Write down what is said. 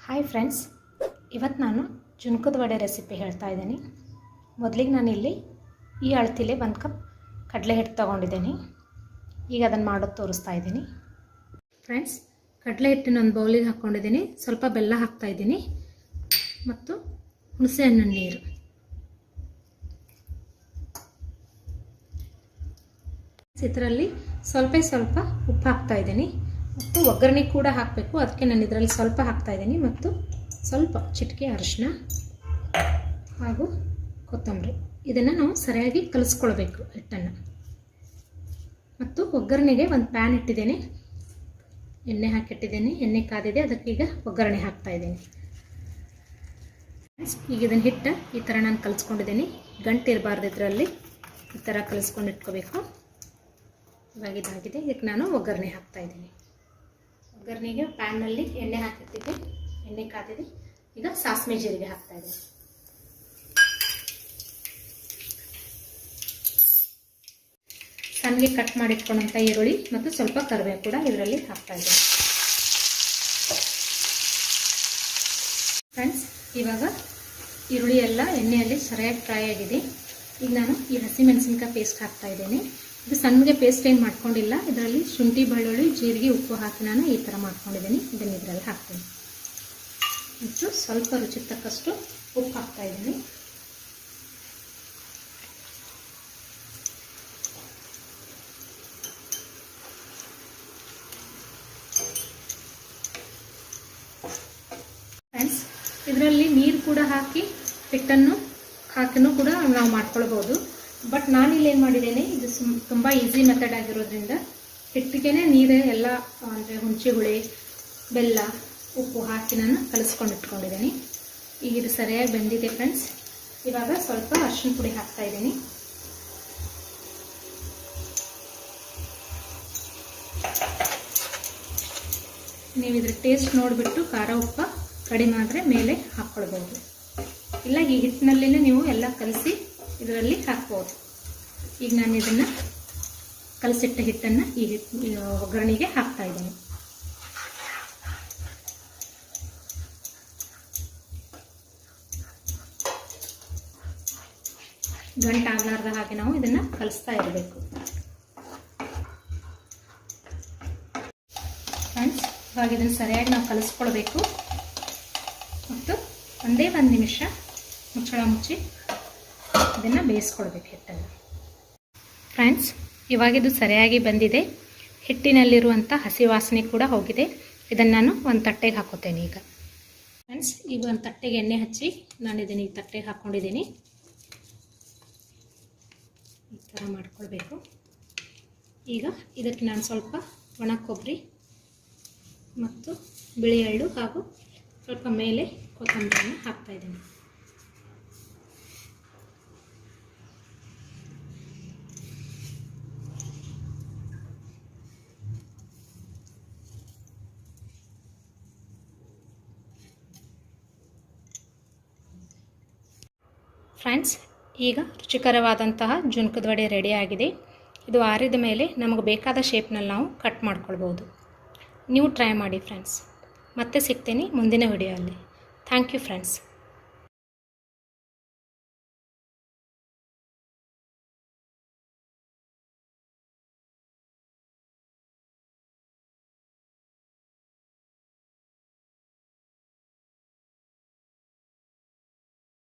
Hi friends, ಇವತ್ತು ನಾನು ಜುನ್ಕದ vada recipe ಹೇಳ್ತಾ ಇದ್ದೀನಿ. ಮೊದಲಿಗೆ ನಾನಿಲ್ಲಿ ಈ ಅಳತಿಲೆ 1 ಕಪ್ ಕಡಲೆ ಹಿಟ್ಟು ತೊಗೊಂಡಿದ್ದೀನಿ. ಈಗ ಅದನ್ನು ಮಾಡೋದು ತೋರಿಸ್ತಾ ಇದ್ದೀನಿ. ಫ್ರೆಂಡ್ಸ್, ಕಡಲೆ ಹಿಟ್ಟಿನ ಒಂದು ಬೌಲಿಗೆ ಹಾಕ್ಕೊಂಡಿದ್ದೀನಿ. ಸ್ವಲ್ಪ ಬೆಲ್ಲ ಹಾಕ್ತಾ ಇದ್ದೀನಿ ಮತ್ತು ಹುಣಸೆ ಹಣ್ಣಿನ ನೀರು. ಇದರಲ್ಲಿ ಸ್ವಲ್ಪ ಉಪ್ಪು ಹಾಕ್ತಾ ಇದ್ದೀನಿ ಮತ್ತು ಒಗ್ಗರಣೆ ಕೂಡ ಹಾಕಬೇಕು. ಅದಕ್ಕೆ ನಾನು ಇದರಲ್ಲಿ ಸ್ವಲ್ಪ ಹಾಕ್ತಾ ಇದ್ದೀನಿ ಮತ್ತು ಸ್ವಲ್ಪ ಚಿಟಿಕೆ ಅರಿಶಿನ ಹಾಗೂ ಕೊತ್ತಂಬರಿ. ಇದನ್ನು ನಾವು ಸರಿಯಾಗಿ ಕಲಿಸ್ಕೊಳ್ಬೇಕು ಹಿಟ್ಟನ್ನು. ಮತ್ತು ಒಗ್ಗರಣೆಗೆ ಒಂದು ಪ್ಯಾನ್ ಇಟ್ಟಿದ್ದೇನೆ, ಎಣ್ಣೆ ಹಾಕಿಟ್ಟಿದ್ದೇನೆ. ಎಣ್ಣೆ ಕಾದಿದೆ, ಅದಕ್ಕೆ ಈಗ ಒಗ್ಗರಣೆ ಹಾಕ್ತಾ ಇದ್ದೀನಿ. ಈಗ ಇದನ್ನು ಹಿಟ್ಟು ಈ ಥರ ನಾನು ಕಲಿಸ್ಕೊಂಡಿದ್ದೀನಿ. ಗಂಟು ಇರಬಾರ್ದು, ಇದರಲ್ಲಿ ಈ ಥರ ಕಲಿಸ್ಕೊಂಡು ಇಟ್ಕೋಬೇಕು. ಇವಾಗ ಇದಾಗಿದೆ. ಇದಕ್ಕೆ ನಾನು ಒಗ್ಗರಣೆ ಹಾಕ್ತಾ ಇದ್ದೀನಿ. ಒಗ್ಗರಣೆಗೆ ಪ್ಯಾನ್ನಲ್ಲಿ ಎಣ್ಣೆ ಹಾಕಿಟ್ಟಿದ್ದೆ, ಎಣ್ಣೆ ಕಾದಿದೆ. ಈಗ ಸಾಸಿವೆ ಜೀರಿಗೆ ಹಾಕ್ತಾ ಇದ್ದೀನಿ. ಸಣ್ಣಗೆ ಕಟ್ ಮಾಡಿಟ್ಕೊಂಡಂಥ ಈರುಳ್ಳಿ ಮತ್ತು ಸ್ವಲ್ಪ ಕರಿಬೇವು ಕೂಡ ಇದರಲ್ಲಿ ಹಾಕ್ತಾ ಇದ್ದೀನಿ. ಫ್ರೆಂಡ್ಸ್, ಇವಾಗ ಈರುಳ್ಳಿ ಎಲ್ಲ ಎಣ್ಣೆಯಲ್ಲಿ ಸರಿಯಾಗಿ ಫ್ರೈ ಆಗಿದೆ. ಈಗ ನಾನು ಈ ಹಸಿಮೆಣಸಿನಕಾಯಿ ಪೇಸ್ಟ್ ಹಾಕ್ತಾ ಇದ್ದೀನಿ. ಇದು ಸಣ್ಣಗೆ ಪೇಸ್ಟ್ ಏನು ಮಾಡ್ಕೊಂಡಿಲ್ಲ. ಇದರಲ್ಲಿ ಶುಂಠಿ, ಬೆಳ್ಳುಳ್ಳಿ, ಜೀರಿಗೆ, ಉಪ್ಪು ಹಾಕಿ ನಾನು ಈ ಥರ ಮಾಡ್ಕೊಂಡಿದ್ದೀನಿ. ಇದನ್ನು ಇದರಲ್ಲಿ ಹಾಕ್ತೀನಿ ಮತ್ತು ಸ್ವಲ್ಪ ರುಚಿಗೆ ತಕ್ಕಷ್ಟು ಉಪ್ಪು ಹಾಕ್ತಾ ಇದ್ದೀನಿ. ಫ್ರೆಂಡ್ಸ್, ಇದರಲ್ಲಿ ನೀರು ಕೂಡ ಹಾಕಿ ಹಿಟ್ಟನ್ನು ಹಾಕಿನೂ ಕೂಡ ನಾವು ಮಾಡ್ಕೊಳ್ಬೋದು. ಬಟ್ ನಾನಿಲ್ಲಿ ಏನು ಮಾಡಿದ್ದೇನೆ, ಇದು ತುಂಬ ಈಸಿ ಮೆಥಡ್ ಆಗಿರೋದ್ರಿಂದ ಹಿಟ್ಟಿಗೆ ನೀರು ಎಲ್ಲ ಅಂದರೆ ಹುಣಸೆ ಹುಳಿ, ಬೆಲ್ಲ, ಉಪ್ಪು ಹಾಕಿ ನಾನು ಕಲಿಸ್ಕೊಂಡು ಇಟ್ಕೊಂಡಿದ್ದೀನಿ. ಈಗ ಇದು ಸರಿಯಾಗಿ ಬೆಂದಿದೆ ಫ್ರೆಂಡ್ಸ್. ಇವಾಗ ಸ್ವಲ್ಪ ಅರಿಶಿನ ಪುಡಿ ಹಾಕ್ತಾ ಇದ್ದೀನಿ. ನೀವು ಇದ್ರ ಟೇಸ್ಟ್ ನೋಡಿಬಿಟ್ಟು ಖಾರ ಉಪ್ಪು ಕಡಿಮೆ ಆದರೆ ಮೇಲೆ ಹಾಕ್ಕೊಳ್ಬೋದು. ಇಲ್ಲ ಈ ಹಿಟ್ಟಿನಲ್ಲೇ ನೀವು ಎಲ್ಲ ಕಲಸಿ ಇದರಲ್ಲಿ ಹಾಕ್ಬೋದು. ಈಗ ನಾನು ಇದನ್ನು ಕಲಸಿಟ್ಟ ಹಿಟ್ಟನ್ನು ಈ ಒಗ್ಗರಣೆಗೆ ಹಾಕ್ತಾ ಇದ್ದೀನಿ. ಗಂಟು ಆಗಲಾರ್ದ ಹಾಗೆ ನಾವು ಇದನ್ನು ಕಲಿಸ್ತಾ ಇರಬೇಕು. ಫ್ರೆಂಡ್ಸ್, ಇವಾಗ ಇದನ್ನು ಸರಿಯಾಗಿ ನಾವು ಕಲಿಸ್ಕೊಳ್ಬೇಕು ಮತ್ತು ಒಂದೇ 1 ನಿಮಿಷ ಮುಚ್ಚಳ ಮುಚ್ಚಿ ಇದನ್ನು ಬೇಯಿಸ್ಕೊಳ್ಬೇಕು ಹಿಟ್ಟನ್ನು. ಫ್ರೆಂಡ್ಸ್, ಇವಾಗಿದು ಸರಿಯಾಗಿ ಬಂದಿದೆ. ಹಿಟ್ಟಿನಲ್ಲಿರುವಂಥ ಹಸಿ ವಾಸನೆ ಕೂಡ ಹೋಗಿದೆ. ಇದನ್ನು ನಾನು ಒಂದು ತಟ್ಟೆಗೆ ಹಾಕೋತೇನೆ. ಈಗ ಫ್ರೆಂಡ್ಸ್, ಈಗ ಒಂದು ತಟ್ಟೆಗೆ ಎಣ್ಣೆ ಹಚ್ಚಿ ನಾನು ಇದನ್ನು ಈ ತಟ್ಟೆಗೆ ಹಾಕ್ಕೊಂಡಿದ್ದೀನಿ. ಈ ಥರ ಮಾಡ್ಕೊಳ್ಬೇಕು. ಈಗ ಇದಕ್ಕೆ ನಾನು ಸ್ವಲ್ಪ ಒಣ ಕೊಬ್ಬರಿ ಮತ್ತು ಬಿಳಿ ಎಳ್ಳು ಹಾಗೂ ಸ್ವಲ್ಪ ಮೇಲೆ ಕೊತ್ತಂಬರಿಯನ್ನು ಹಾಕ್ತಾಯಿದ್ದೀನಿ. ಫ್ರೆಂಡ್ಸ್, ಈಗ ರುಚಿಕರವಾದಂತಹ ಜುನ್ಕದ ವಡೆ ರೆಡಿ ಆಗಿದೆ. ಇದು ಆರಿದ ಮೇಲೆ ನಮಗೆ ಬೇಕಾದ ಶೇಪ್ನಲ್ಲಿ ನಾವು ಕಟ್ ಮಾಡ್ಕೊಳ್ಬೋದು. ನೀವು ಟ್ರೈ ಮಾಡಿ ಫ್ರೆಂಡ್ಸ್. ಮತ್ತೆ ಸಿಗ್ತೇನೆ ಮುಂದಿನ ವಿಡಿಯೋಲ್ಲಿ. Thank you friends.